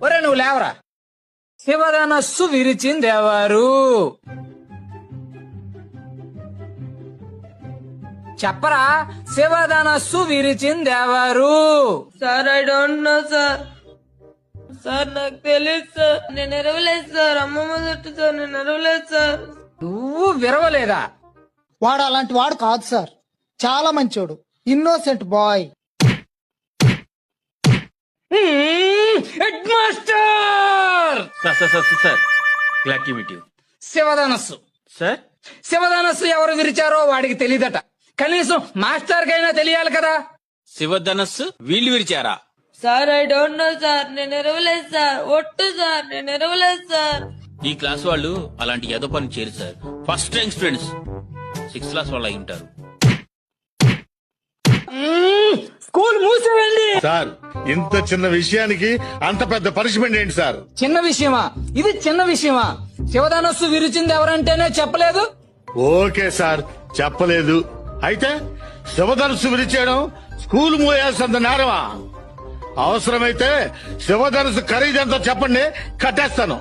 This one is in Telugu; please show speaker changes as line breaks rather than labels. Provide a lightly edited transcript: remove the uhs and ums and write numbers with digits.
ఒరే నువ్వు లేవరా. శివధనస్సు విరిచిందెవరు? చెప్పరా, శివధనస్సు విరిచిందెవరు?
Sir I don't know sir. Sir నాకు తెలియదు సార్. నేను ఎరవలేదు సార్. అమ్మమ్మ చుట్టూ సార్. నేను ఎరవలేదు సార్.
నువ్వు విరవలేదా?
వాడు అలాంటి వాడు కాదు సార్, చాలా మంచోడు, innocent boy.
Head master
sir glad to meet you.
శివధనస్సు
సార్
శివధనస్సు ఎవరు విరిచారో వాడికి తెలీదట. కనీసం మాస్టర్ కైనా తెలియాలి కదా.
శివధనస్సు వీళ్ళు విరిచారా?
Sir I don't know sir. నేను ఎరవలేదు సార్. ఒట్టు సార్. నేను ఎరవలేదు సార్.
ఈ క్లాస్ వాళ్ళు అలాంటి ఏదో పని చేయరు sir. First rank students 6th class వాళ్ళు అయి ఉంటారు.
స్కూల్ మూసేయండి.
సార్ ఇంత చిన్న విషయానికి అంత పెద్ద పనిష్మెంట్ ఏంటి సార్?
చిన్న విషయమా ఇది? చిన్న విషయమా? శివధనస్సు విరిచింది ఎవరంటేనే చెప్పలేదు.
ఓకే సార్, చెప్పలేదు. అయితే శివధనుసు విరిచేయడం స్కూల్ మూయాల్సినంత నేరమా? అవసరమైతే శివధనుసు ఖరీదెంతో చెప్పండి, కట్టేస్తాను.